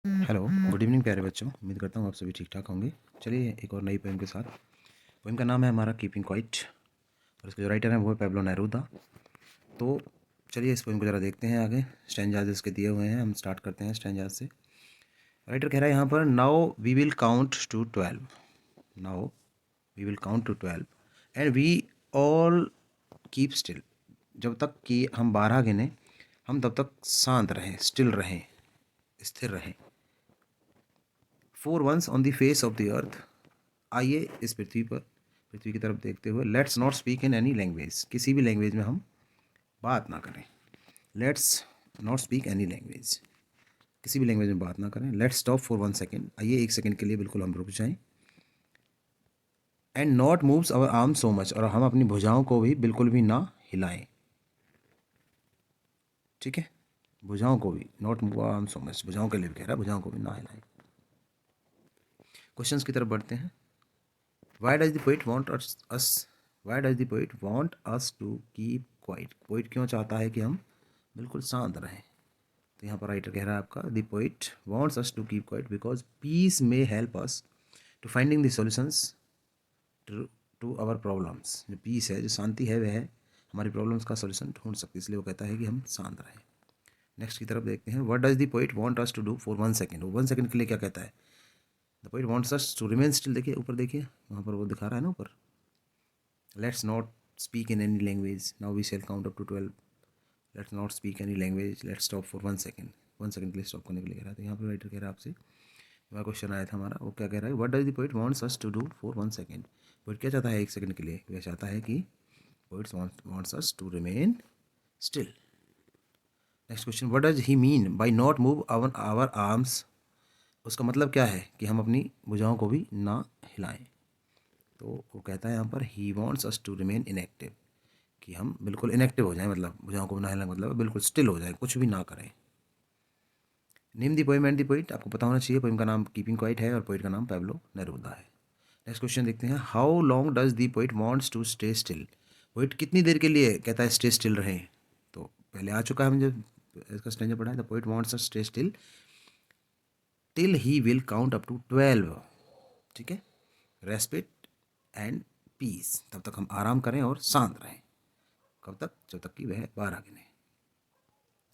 Hello, good evening प्यारे बच्चों। उम्मीद करता हूँ आप सभी ठीक ठाक होंगे। चलिए एक और नई पोएम के साथ। पोएम का नाम है हमारा कीपिंग क्वाइट और इसके जो राइटर हैं वो है पेब्लो नेरूदा। तो चलिए इस पोएम को ज़रा देखते हैं आगे। स्टैंजाज इसके दिए हुए हैं, हम स्टार्ट करते हैं स्टैंजाज से। राइटर कह रहा है यहाँ पर, now we will count to 12। Now we will count to 12 and we all keep still. जब तक कि हम 12 गिने, हम तब तक शांत रहें, स्टिल रहें, स्थिर रहें। For once on the face of the earth, आइए इस पृथ्वी की तरफ देखते हुए, let's not speak in any language, किसी भी लैंग्वेज में हम बात ना करें। Let's not speak any language, किसी भी लैंग्वेज में बात ना करें। लेट्स स्टॉप फॉर 1 सेकेंड, आइए 1 सेकेंड के लिए बिल्कुल हम रुक जाएं। And not moves our arm so much, और हम अपनी भुजाओं को भी बिल्कुल भी ना हिलाएं। ठीक है, भुजाओं को भी, not move our arm so much, भुजाओं के लिए भी कह रहा है, भुजाओं को भी ना हिलाएं। क्वेश्चंस की तरफ बढ़ते हैं। Why does the poet want us Why does the poet want us to keep quiet? Poet क्यों चाहता है कि हम बिल्कुल शांत रहें? तो यहाँ पर राइटर कह रहा है आपका, the poet wants us to keep quiet because peace may help us to finding the solutions to to our problems। जो पीस है, जो शांति है, वह हमारी प्रॉब्लम्स का सोल्यूशन ढूंढ सकती है, इसलिए वो कहता है कि हम शांत रहें। नेक्स्ट की तरफ देखते हैं। What does the poet want us to do for 1 second? वो 1 सेकेंड के लिए क्या कहता है? The poet wants us to remain still. देखिए ऊपर, देखिए वहाँ पर वो दिखा रहा है ना ऊपर, let's not speak in any language, now we shall count up to 12। Let's not speak any language, let's stop for 1 second. 1 second के लिए स्टॉप करने के लिए कह रहा है। तो यहाँ पर राइटर कह रहा है आपसे, हमारा क्वेश्चन आया था हमारा, वो क्या कह रहा है? What does the poet wants us to do for 1 second? Poet क्या चाहता है 1 सेकेंड के लिए? वह चाहता है कि poet wants us to remain still. Next question, what does he mean by not move our arms? उसका मतलब क्या है कि हम अपनी भुजाओं को भी ना हिलाएं? तो वो कहता है यहाँ पर, he wants us to remain inactive, कि हम बिल्कुल इनएक्टिव हो जाएं, मतलब भुजाओं को ना हिलाएं, मतलब बिल्कुल स्टिल हो जाएं, कुछ भी ना करें। Name the poem and the poet, आपको पता होना चाहिए। पोइम का नाम कीपिंग क्वाइट है और पोइट का नाम पेब्लो नेरूदा है। नेक्स्ट क्वेश्चन देखते हैं। How long does the poet wants to stay still? Poet कितनी देर के लिए कहता है स्टे स्टिल रहें? तो पहले आ चुका है, हम जब इसका स्टेंजर पढ़ा है। The poet wants us stay still till he will count up to 12। ठीक है, रेस्पिट एंड पीस, तब तक हम आराम करें और शांत रहें। कब तक? जब तक कि वह 12 गिने।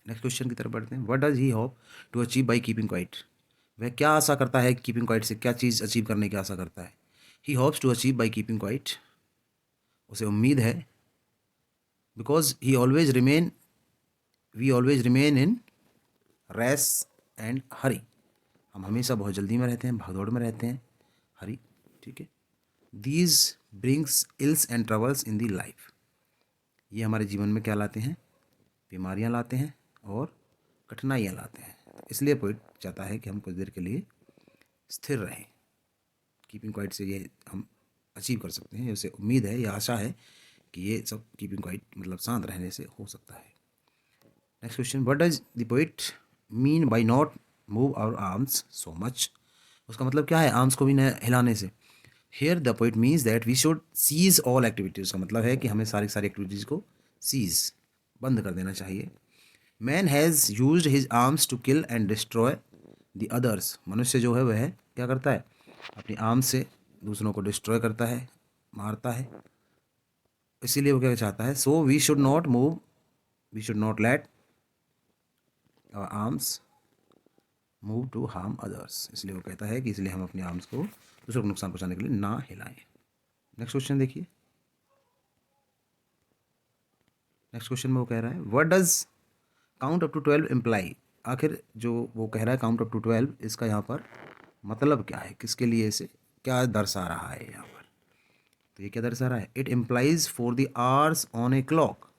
नेक्स्ट क्वेश्चन की तरफ बढ़ते हैं। What does he hope to achieve by keeping quiet? वह क्या आशा करता है कीपिंग क्वाइट से? क्या चीज़ अचीव करने की आशा करता है? He hopes to achieve by keeping quiet, उसे उम्मीद है, because he always remain we always remain in race and hurry, हम हमेशा बहुत जल्दी में रहते हैं, भागदौड़ में रहते हैं, हरी। ठीक है, these brings ills and troubles in the life, ये हमारे जीवन में क्या लाते हैं? बीमारियां लाते हैं और कठिनाइयाँ लाते हैं। इसलिए पोइट चाहता है कि हम कुछ देर के लिए स्थिर रहें। कीपिंग क्वाइट से ये हम अचीव कर सकते हैं, उसे उम्मीद है या आशा है कि ये सब कीपिंग क्वाइट मतलब शांत रहने से हो सकता है। Next question, what does the poet mean by not move our arms so much? उसका मतलब क्या है आर्म्स को भी न हिलाने से? Here the poet means that we should cease all activities, का मतलब है कि हमें सारी सारी एक्टिविटीज़ को सीज, बंद कर देना चाहिए। Man has used his arms to kill and destroy the others, मनुष्य जो है वह क्या करता है? अपनी आर्म से दूसरों को डिस्ट्रॉय करता है, मारता है। इसीलिए वो क्या चाहता है? So we should not move, we should not let our arms move to harm others. इसलिए वो कहता है कि इसलिए हम अपने आर्म्स को दूसरों को नुकसान पहुंचाने के लिए ना हिलाएं। नेक्स्ट क्वेश्चन देखिए। नेक्स्ट क्वेश्चन में वो कह रहा है, what does count up to 12 imply? आखिर जो वो कह रहा है काउंट अप टू 12, इसका यहाँ पर मतलब क्या है? किसके लिए इसे क्या दर्शा रहा है यहाँ पर? तो ये क्या दर्शा रहा है? It implies for the hours on a clock,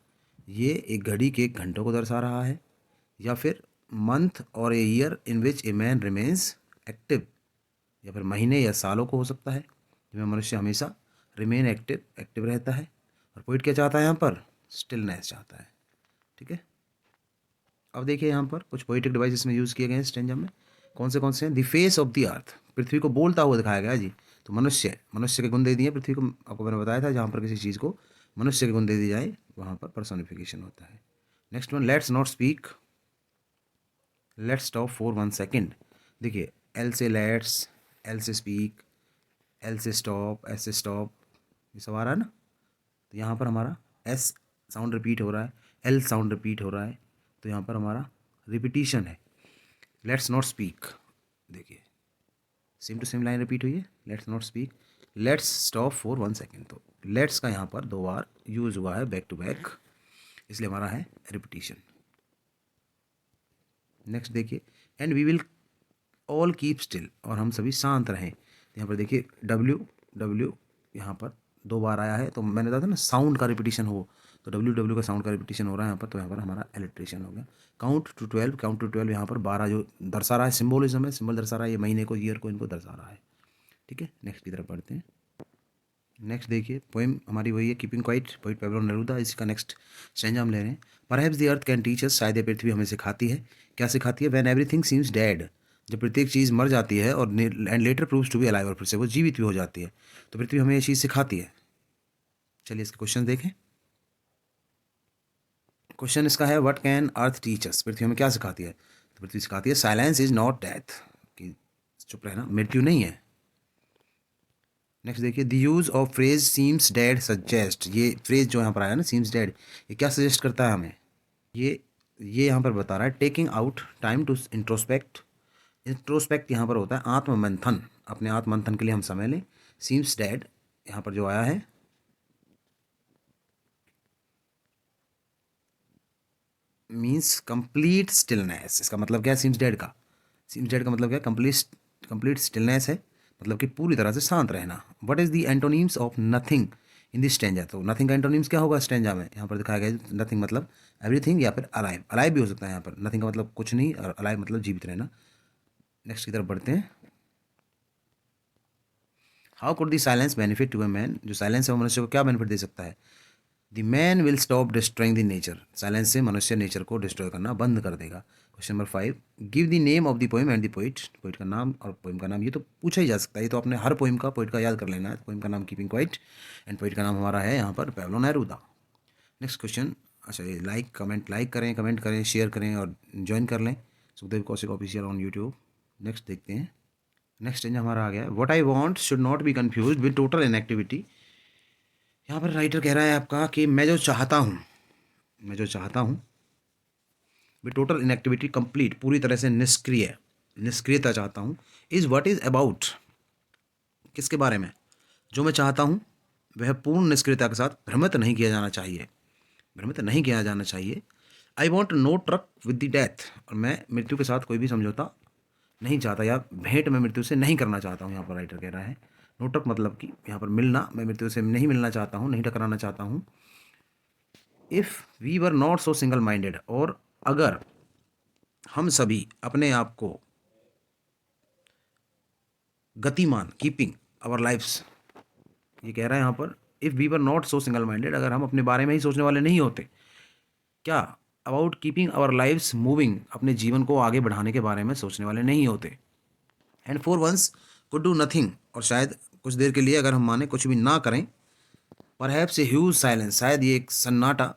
ये एक घड़ी के घंटों को दर्शा रहा है, या फिर मंथ और a year in which a man remains active, या फिर महीने या सालों को हो सकता है जिसमें मनुष्य हमेशा रिमेन एक्टिव रहता है। और पोइट क्या चाहता है यहाँ पर? स्टिलनेस चाहता है। ठीक है, अब देखिए यहाँ पर कुछ पोइटिक डिवाइस इसमें यूज़ किए गए हैं स्टेंजा में। कौन से हैं? The face of the earth, पृथ्वी को बोलता हुआ दिखाया गया है जी। तो मनुष्य के गुण दे दिए पृथ्वी को। आपको मैंने बताया था, जहाँ पर किसी चीज़ को मनुष्य के गुण दे दी जाए वहाँ पर पर्सोनिफिकेशन होता है। Next one, let's not speak, let's stop for 1 second. देखिए एल से लेट्स, एल से स्पीक, एल से स्टॉप, एस से स्टॉप, ये सब आ रहा है ना। तो यहाँ पर हमारा एस साउंड रिपीट हो रहा है, एल साउंड रिपीट हो रहा है, तो यहाँ पर हमारा रिपीटिशन है। लेट्स नॉट स्पीक, देखिए same to same line repeat हुई है, let's not speak, let's stop for 1 second. तो लेट्स का यहाँ पर 2 बार यूज हुआ है बैक टू बैक, इसलिए हमारा है रिपीटिशन। नेक्स्ट देखिए, and we will all keep still, और हम सभी शांत रहें। तो यहाँ पर देखिए डब्ल्यू डब्ल्यू यहाँ पर 2 बार आया है, तो मैंने बताया था ना साउंड का रिपीटिशन हो, तो डब्ल्यू डब्ल्यू का साउंड का रिपीटिशन हो रहा है यहाँ पर, तो यहाँ पर हमारा एलिट्रेशन हो गया। काउंट टू 12, काउंट टू 12 यहाँ पर 12 जो दर्शा रहा है, सिम्बोलिज्म है, सिंबल दर्शा रहा है, ये महीने को, ईयर को, इनको दर्शा रहा है। ठीक है, नेक्स्ट की तरफ बढ़ते हैं। नेक्स्ट देखिए पोएम हमारी वही है, keeping quiet, poet Pablo Neruda. इसका नेक्स्ट स्टैंजा हम ले रहे हैं। Perhaps the earth can teach us, शायद ये पृथ्वी हमें सिखाती है। क्या सिखाती है? व्हेन एवरीथिंग सीम्स डेड, जब प्रत्येक चीज़ मर जाती है और and later proves to be alive, और फिर से वो जीवित भी हो जाती है, तो पृथ्वी हमें ये चीज़ सिखाती है। चलिए इसके क्वेश्चन देखें। क्वेश्चन इसका है what can earth teach us, पृथ्वी हमें क्या सिखाती है? तो पृथ्वी सिखाती है साइलेंस इज नॉट डेथ, कि चुप रहना मृत्यु नहीं है। नेक्स्ट देखिए, the use of phrase seems dead suggest, ये फ्रेज जो यहाँ पर आया ना सीम्स डेड, ये क्या सजेस्ट करता है हमें? ये यहाँ पर बता रहा है taking out time to introspect. Introspect यहाँ पर होता है आत्ममंथन, अपने आत्ममंथन के लिए हम समय लें। सीम्स डेड यहाँ पर जो आया है मीन्स कंप्लीट स्टिलनेस। इसका मतलब क्या है सीम्स डेड का? सीम्स डेड का मतलब क्या है? कंप्लीट स्टिलनेस है, मतलब कि पूरी तरह से शांत रहना। What is the antonyms of nothing in this stanza? तो नथिंग का एंटोनिम्स क्या होगा स्टेंजा में? यहाँ पर दिखाया गया है नथिंग मतलब एवरीथिंग या फिर अलाइव, अलाइव भी हो सकता है यहाँ पर। नथिंग का मतलब कुछ नहीं, और अलाइव मतलब जीवित रहना। नेक्स्ट की तरफ बढ़ते हैं। How could the silence benefit to a man, जो साइलेंस है वो मनुष्य को क्या बेनिफिट दे सकता है? The man will stop destroying the nature, silence से मनुष्य नेचर को डिस्ट्रॉय करना बंद कर देगा। Question number 5, give the name of the poem and the poet, poet का नाम और पोएम का नाम। ये तो पूछा ही जा सकता है, ये तो आपने हर पोएम का पोइट का याद कर लेना है। पोएम का नाम कीपिंग क्वाइट एंड पोइट का नाम हमारा है यहाँ पर पेब्लो नेरूदा। नेक्स्ट क्वेश्चन, अच्छा ये लाइक करें, कमेंट करें, शेयर करें और ज्वाइन कर लें Sukhdev Kaushik official on YouTube. Next देखते हैं। नेक्स्ट रेंज हमारा आ गया है, what I want should not B confused with total inactivity. यहाँ पर राइटर कह रहा है आपका कि मैं जो चाहता हूँ विद टोटल इनएक्टिविटी, कंप्लीट पूरी तरह से निष्क्रियता चाहता हूँ। इज़ व्हाट इज़ अबाउट, किसके बारे में? जो मैं चाहता हूँ वह पूर्ण निष्क्रियता के साथ भ्रमित नहीं किया जाना चाहिए, भ्रमित नहीं किया जाना चाहिए। I want no truck with the death, और मैं मृत्यु के साथ कोई भी समझौता नहीं चाहता, या भेंट मैं मृत्यु से नहीं करना चाहता हूँ। यहाँ पर राइटर कह रहा है नो ट्रक मतलब कि यहाँ पर मिलना, मैं मृत्यु से नहीं मिलना चाहता हूँ, नहीं टकराना चाहता हूँ। If we were not so single minded, और अगर हम सभी अपने आप को गतिमान, कीपिंग आवर लाइफ्स, ये कह रहा है यहाँ पर if we were not so single minded, अगर हम अपने बारे में ही सोचने वाले नहीं होते, क्या? About keeping our lifes moving, अपने जीवन को आगे बढ़ाने के बारे में सोचने वाले नहीं होते। And for once could do nothing, और शायद कुछ देर के लिए अगर हम माने कुछ भी ना करें। परहैप्स ए ह्यूज साइलेंस, शायद ये एक सन्नाटा,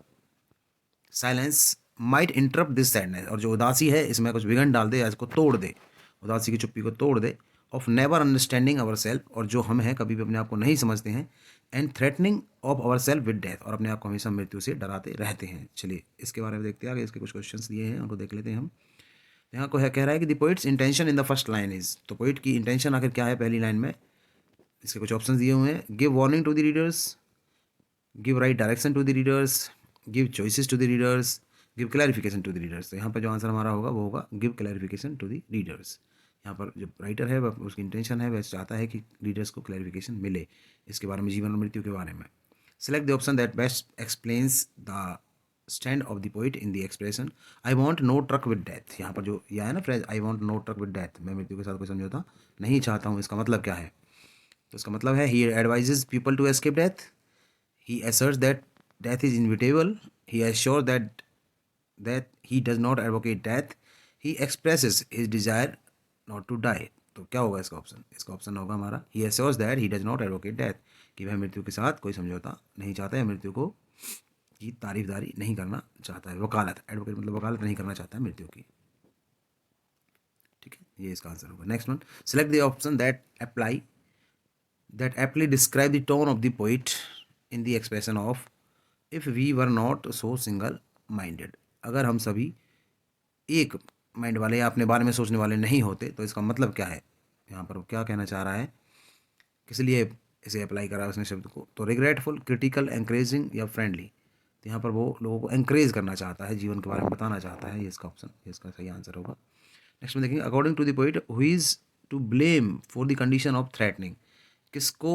silence might interrupt this sadness, और जो उदासी है इसमें कुछ विघन डाल दे या इसको तोड़ दे, उदासी की चुप्पी को तोड़ दे। Of never understanding our self, और जो हम हैं कभी भी अपने आप को नहीं समझते हैं। And threatening of our self with death, और अपने आप को हमेशा मृत्यु से डराते रहते हैं। चलिए इसके बारे में देखते हैं आगे, इसके कुछ क्वेश्चंस दिए हैं उनको देख लेते हैं हम। यहाँ को है कह रहा है कि the poets intention in the first line is, तो पोइट की इंटेंशन आखिर क्या है पहली लाइन में? इसके कुछ ऑप्शन दिए हुए हैं। Give warning to the readers, give right direction to the readers, give choices to the readers, give clarification to the readers. तो यहाँ पर जो आंसर हमारा होगा वो होगा give clarification to the readers. यहाँ पर जो राइटर है वह उसकी इंटेंशन है, वह चाहता है कि रीडर्स को क्लैरिफिकेशन मिले इसके बारे में, जीवन और मृत्यु के बारे में। Select the option that best explains the stand of the poet in the expression I want no truck with death. यहाँ पर जो यह है ना phrase I want no truck with death, मैं मृत्यु के साथ कोई समझौता नहीं चाहता हूँ, इसका मतलब क्या है? तो इसका मतलब है he advises people to escape death, he asserts that death is inevitable, he assures that he does not advocate death, he expresses his desire not to die। तो क्या होगा इसका ऑप्शन? इसका ऑप्शन होगा हमारा he assures that he does not advocate death, कि वह मृत्यु के साथ कोई समझौता नहीं चाहता है, मृत्यु को की तारीफदारी नहीं करना चाहता है। वकालत, एडवोकेट मतलब वकालत नहीं करना चाहता है मृत्यु की। ठीक है, ये इसका आंसर होगा। Next one, select the option that aptly describe the tone of the poet in the expression of if we were not so single minded। अगर हम सभी एक माइंड वाले या अपने बारे में सोचने वाले नहीं होते तो इसका मतलब क्या है, यहाँ पर वो क्या कहना चाह रहा है, किस लिए इसे अप्लाई करा उसने शब्द को। तो रिग्रेटफुल, क्रिटिकल, एंकरेजिंग या फ्रेंडली। तो यहाँ पर वो लोगों को एंकरेज करना चाहता है, जीवन के बारे में बताना चाहता है, ये इसका ऑप्शन, ये इसका सही आंसर होगा। नेक्स्ट में देखेंगे, according to the poet who is to blame for the condition of threatening. किसको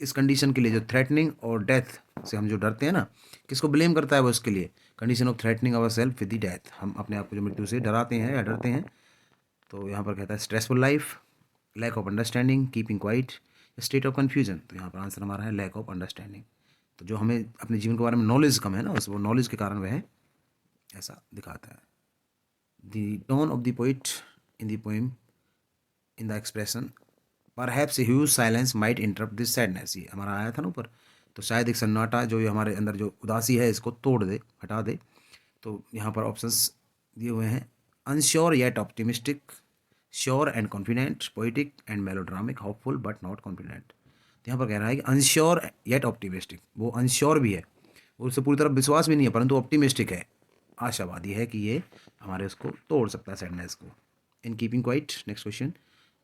इस कंडीशन के लिए, जो थ्रेटनिंग और डेथ से हम जो डरते हैं ना, किसको ब्लेम करता है वो इसके लिए, condition of threatening our self with the death, हम अपने आप को जो मृत्यु से डराते हैं या डरते हैं। तो यहाँ पर कहता है stressful life, lack of understanding, keeping quiet, state of confusion. तो यहाँ पर आंसर हमारा है लैक ऑफ अंडरस्टैंडिंग। तो जो हमें अपने जीवन के बारे में नॉलेज कम है ना, उस वो नॉलेज के कारण वह ऐसा दिखाता है। The tone of the poet in the poem in the expression perhaps a huge silence might interrupt this sadness. ये हमारा आया था ना ऊपर, तो शायद एक सन्नाटा जो ये हमारे अंदर जो उदासी है इसको तोड़ दे, हटा दे। तो यहाँ पर ऑप्शंस दिए हुए हैं, unsure yet optimistic, sure and confident, poetic and melodramatic, hopeful but not confident. तो यहाँ पर कह रहा है कि अनश्योर येट ऑप्टिमिस्टिक, वो अनश्योर भी है, उससे पूरी तरह विश्वास भी नहीं है, परंतु ऑप्टिमिस्टिक है, आशावादी है कि ये हमारे उसको तोड़ सकता है, सैडनेस को। In keeping quiet, next question,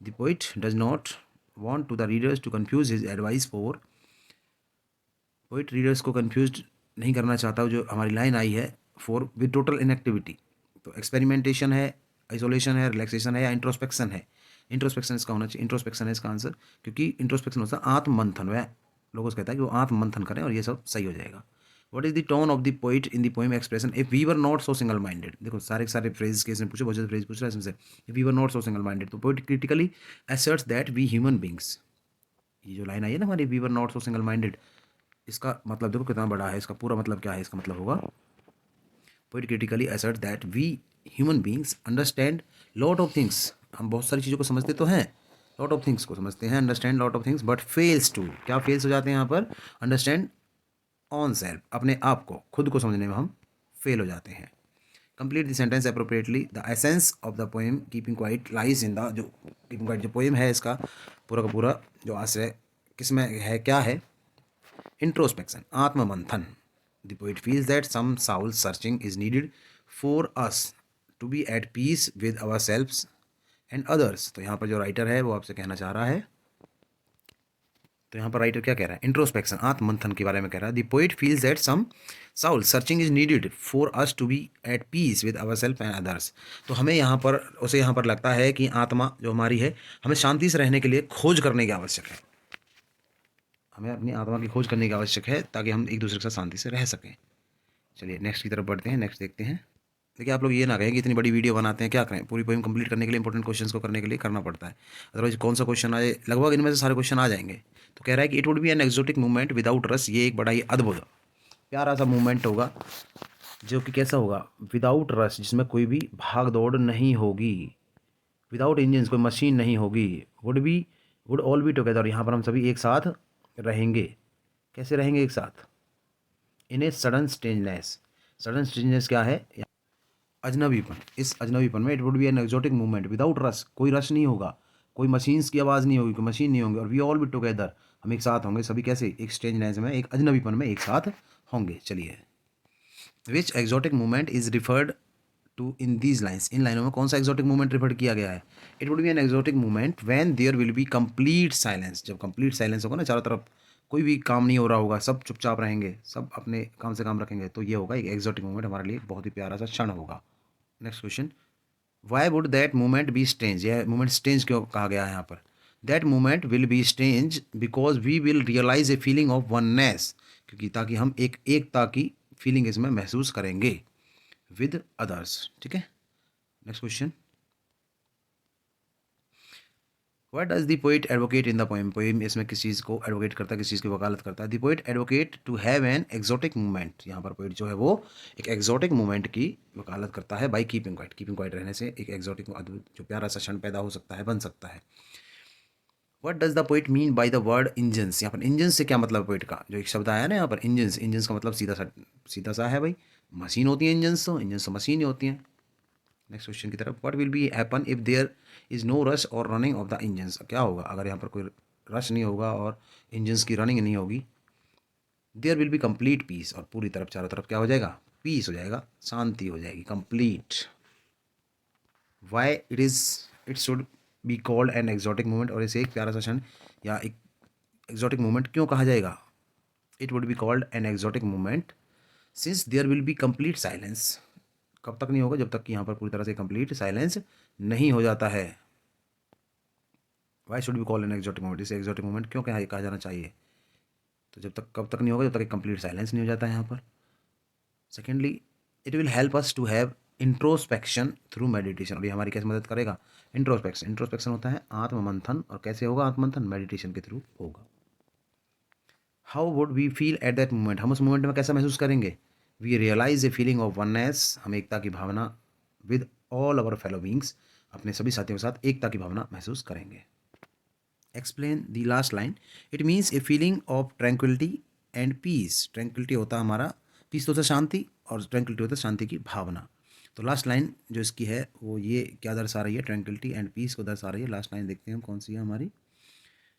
the poet does not want to the readers to confuse his advice for। Poet readers को कंफ्यूज नहीं करना चाहता, जो हमारी लाइन आई है, फॉर विद टोटल इनएक्टिविटी। तो एक्सपेरिमेंटेशन है, आइसोलेशन है, रिलैक्सेशन है या इंट्रोस्पेक्शन है। इंट्रोस्पेक्शन इसका होना चाहिए, इंट्रोस्पेक्शन है इसका आंसर, क्योंकि इंट्रोस्पेक्शन होता है आत्ममंथन। वह लोगों से कहता है कि वो आत्ममंथन करें और ये सब सही हो जाएगा। What is the tone of the poet in the poem expression if we were not so single minded. देखो सारे के सारे फ्रेज के इसमें पूछे, बहुत सारे फ्रेज पूछ रहा है इसमें से, if we were not so single minded. तो poet critically asserts that we human beings, ये जो लाइन आई है ना हमारी, we were not so single minded, इसका मतलब देखो कितना बड़ा है, इसका पूरा मतलब क्या है, इसका मतलब होगा poet critically asserts that we human beings understand lot of things. हम बहुत सारी चीज़ों को समझते तो हैं, लॉट ऑफ थिंग्स को समझते हैं, understand lot of things, but fails to, क्या फेल्स हो जाते हैं यहाँ पर, अंडरस्टैंड ऑन सेल्फ, अपने आप को, खुद को समझने में हम फेल हो जाते हैं। Complete the sentence appropriately, the essence of the poem keeping quiet lies in the, जो कीपिंग क्वाइट जो पोएम है इसका पूरा का पूरा जो आश्रय किस में है, क्या है, इंट्रोस्पेक्शन, आत्ममंथन। The poet feels that some soul searching is needed for us to be at peace with our selves and others. तो यहाँ पर जो राइटर है वो आपसे कहना चाह रहा है, तो यहाँ पर राइटर क्या कह रहा है, इंट्रोस्पेक्शन, आत्ममंथन के बारे में कह रहा है। The poet feels that some soul searching is needed for us to be at peace with our self and others. तो हमें यहाँ पर, उसे यहाँ पर लगता है कि आत्मा जो हमारी है, हमें शांति से रहने के लिए खोज करने की आवश्यक है, हमें अपनी आत्मा की खोज करने की आवश्यक है, ताकि हम एक दूसरे के साथ शांति से रह सकें। चलिए नेक्स्ट की तरफ बढ़ते हैं, नेक्स्ट देखते हैं। देखिए आप लोग ये ना कहें कि इतनी बड़ी वीडियो बनाते हैं, क्या करें, पूरी पोएम कंप्लीट करने के लिए इंपॉर्टेंट क्वेश्चंस को करने के लिए करना पड़ता है, अदरवाइज कौन सा क्वेश्चन आए, लगभग इनमें से सारे क्वेश्चन आ जाएंगे। तो कह रहा है कि it would be an exotic movement without rush, ये एक बड़ा ही अद्भुत प्यारा सा मूवमेंट होगा, जो कि कैसा होगा, विदाउट रस, जिसमें कोई भी भाग दौड़ नहीं होगी, विदाउट इंजन, कोई मशीन नहीं होगी, वुड ऑल बी टुगेदर, यहाँ पर हम सभी एक साथ रहेंगे। कैसे रहेंगे एक साथ, in a sudden strangeness. Sudden strangeness क्या है, अजनबीपन, इस अजनबीपन में। It would be an exotic movement without rush, कोई रश नहीं होगा, कोई मशीन्स की आवाज़ नहीं होगी, कोई मशीन नहीं होंगे, और वी ऑल बी टुगेदर, हम एक साथ होंगे सभी, कैसे, एक स्ट्रेंजनेस में, एक अजनबीपन में एक साथ होंगे। चलिए, which exotic movement is referred to in these lines, इन लाइनों में कौन सा एक्जोटिक मूवमेंट रिफर किया गया है। It would be an exotic movement when there will be complete silence, जब कंप्लीट साइलेंस होगा ना, चारों तरफ कोई भी काम नहीं हो रहा होगा, सब चुपचाप रहेंगे, सब अपने काम से काम रखेंगे, तो ये होगा एक एक्जोटिक मूवमेंट, हमारे लिए एक बहुत ही प्यारा सा क्षण होगा। Next question, why would that movement be strange, यह मूवमेंट स्ट्रेंज क्यों कहा गया है यहाँ पर। That movement will be strange because we will realise a feeling of oneness, क्योंकि ताकि हम एक एकता की फीलिंग इसमें महसूस करेंगे विद अदर्स। ठीक है, next question, what does the poet advocate in the poem, poem इसमें किस चीज़ को एडवोकेट करता है, किस चीज़ की वकालत करता है। The poet advocate to have an exotic movement, यहाँ पर पोइट जो है वो एक एक्जोटिक मूवमेंट की वकालत करता है by keeping quite, keeping quiet रहने से एक एक्जोटिक अद्भुत जो प्यारा सा क्षण पैदा हो सकता है, बन सकता है। What does the poet mean by the word engines, यहाँ पर इंजन से क्या मतलब पोइट का, जो एक शब्द आया ना यहाँ पर इंजन्स, इंजन्स का मतलब सीधा सा है भाई, मशीन होती है इंजन्स, तो इंजन्स तो मशीन ही होती हैं। नेक्स्ट क्वेश्चन की तरफ, what will be happen if there is no rush और रनिंग ऑफ द इंजन्स। क्या होगा अगर यहाँ पर कोई रश नहीं होगा और इंजन्स की रनिंग नहीं होगी। There will be complete peace, और पूरी तरफ चारों तरफ क्या हो जाएगा, पीस हो जाएगा, शांति हो जाएगी, complete. Why it should be called an exotic movement, और इसे एक प्यारा सा क्षण या एक एक्जॉटिक मूवमेंट क्यों कहा जाएगा। It would be called an exotic movement since there will be complete silence. कब तक नहीं होगा, जब तक कि यहाँ पर पूरी तरह से कंप्लीट साइलेंस नहीं हो जाता है। Why should be called an exotic movement, इसे एक्जॉटिक मूवमेंट क्यों कहा जाना चाहिए। तो जब तक, कब तक नहीं होगा, जब तक एक कंप्लीट साइलेंस नहीं हो जाता है यहाँ पर। Secondly, it will help us to have introspection through meditation, और ये हमारी कैसे मदद करेगा। इंट्रोस्पेक्शन होता है आत्ममंथन, और कैसे होगा आत्ममंथन, मेडिटेशन के थ्रू होगा। How would we feel at that moment, हम उस मोमेंट में कैसा महसूस करेंगे। We realize a feeling of oneness, हम एकता की भावना with all our fellow beings, अपने सभी साथियों के साथ एकता की भावना महसूस करेंगे। Explain the last line, it means a feeling of tranquillity and peace. Tranquillity होता है हमारा, पीस तो होता है शांति, और ट्रैंक्विलिटी होता है शांति की भावना। तो लास्ट लाइन जो इसकी है वो ये क्या दर्शा रही है, ट्रैंक्विलिटी एंड पीस को दर्शा रही है। लास्ट लाइन देखते हैं हम कौन सी है हमारी,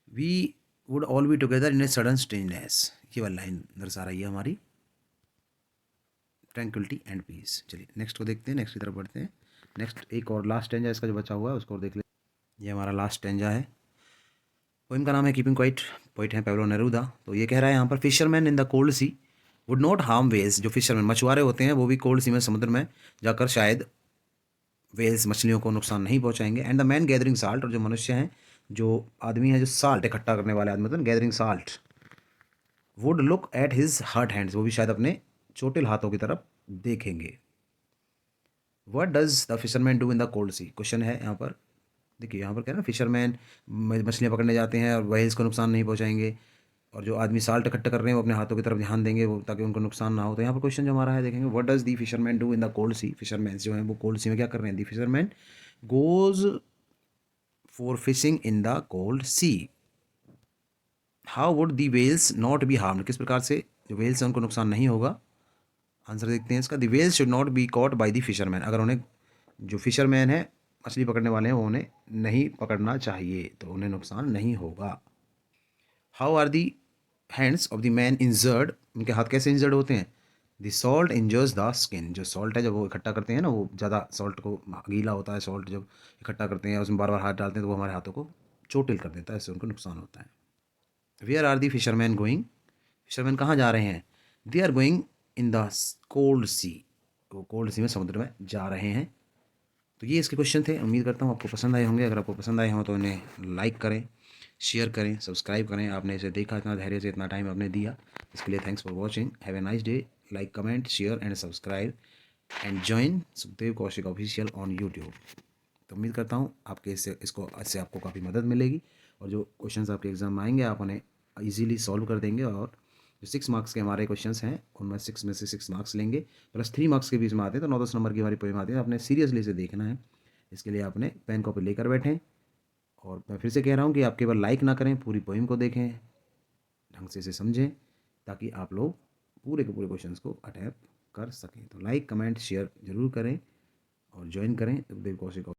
we would all be together in a sudden strangeness, ये वाली लाइन दर्शा रही है हमारी ट्रैंक्विलिटी एंड पीस। चलिए नेक्स्ट को देखते हैं, नेक्स्ट की तरफ बढ़ते हैं। नेक्स्ट एक और लास्ट स्टेंजा इसका जो बचा हुआ है उसको और देख ले। ये हमारा लास्ट स्टेंजा है, पोइम का नाम है कीपिंग क्वाइट, पोइट है पेब्लो नेरूदा। तो ये कह रहा है यहाँ पर, fisherman in the cold sea would not harm whales, जो फिशरमैन मछुआरे होते हैं वो भी कोल्ड सी में, समुद्र में जाकर शायद वेल्स मछलियों को नुकसान नहीं पहुंचाएंगे। And the man gathering salt, और जो मनुष्य हैं, जो आदमी है जो साल्ट इकट्ठा करने वाले आदमी होते हैं, gathering salt, would look at his hurt hands, वो भी शायद अपने चोटिल हाथों की तरफ देखेंगे। What does the fisherman do in the cold sea, question है यहाँ पर। देखिए यहाँ पर क्या है ना, फिशरमैन मछलियाँ पकड़ने जाते हैं और वेल्स को नुकसान नहीं पहुँचाएंगे, और जो आदमी साल्ट इकट्ठा कर रहे हैं वो अपने हाथों की तरफ ध्यान देंगे, वो ताकि उनको नुकसान ना हो। तो यहाँ पर क्वेश्चन जो हमारा है देखेंगे, what does the fisherman do in the cold sea, fisherman जो है वो कोल्ड सी में क्या कर रहे हैं। The fisherman goes for fishing in the cold sea. How would the whales not be harmed, किस प्रकार से जो वेल्स हैं उनको नुकसान नहीं होगा। आंसर देखते हैं इसका, the whales should not be caught by the fisherman, अगर उन्हें जो फिशरमैन है मछली पकड़ने वाले हैं वो उन्हें नहीं पकड़ना चाहिए, तो उन्हें नुकसान नहीं होगा। How are the hands of the man injured, उनके हाथ कैसे इंजर्ड होते हैं। The salt injures the skin, जो सॉल्ट है जब वो इकट्ठा करते हैं ना, वो ज़्यादा सॉल्ट को, गीला होता है सॉल्ट, जब इकट्ठा करते हैं उसमें बार बार हाथ डालते हैं तो वो हमारे हाथों को चोटिल कर देता है, इससे उनको नुकसान होता है। Where are the fisherman going, fisherman कहाँ जा रहे हैं। They are going in the cold sea, वो कोल्ड सी में, समुद्र में जा रहे हैं। तो ये इसके क्वेश्चन थे, उम्मीद करता हूँ आपको पसंद आए होंगे। अगर आपको पसंद आए हों तो इन्हें लाइक करें, शेयर करें, सब्सक्राइब करें। आपने इसे देखा, इतना धैर्य से, इतना टाइम आपने दिया, इसके लिए thanks for watching. Have a nice day. Like, comment, share and subscribe and join Sukhdev Kaushik official on YouTube. तो उम्मीद करता हूँ आपके इससे आपको काफ़ी मदद मिलेगी, और जो क्वेश्चंस आपके एग्जाम में आएंगे आप उन्हें ईजिली सॉल्व कर देंगे, और जो 6 मार्क्स के हमारे क्वेश्चंस हैं उनमें 6 में से 6 मार्क्स लेंगे, प्लस 3 मार्क्स के बीच में आते हैं, तो 9-10 नंबर की हमारी पोएम आती है। आपने सीरियसली इसे देखना है, इसके लिए आपने पेन कॉपी लेकर बैठें। और मैं फिर से कह रहा हूँ कि आप केवल लाइक ना करें, पूरी पोएम को देखें, ढंग से इसे समझें, ताकि आप लोग पूरे के पूरे क्वेश्चंस को अटैम्प्ट कर सकें। तो लाइक, कमेंट, शेयर जरूर करें और ज्वाइन करें सुखदेव कौशिक।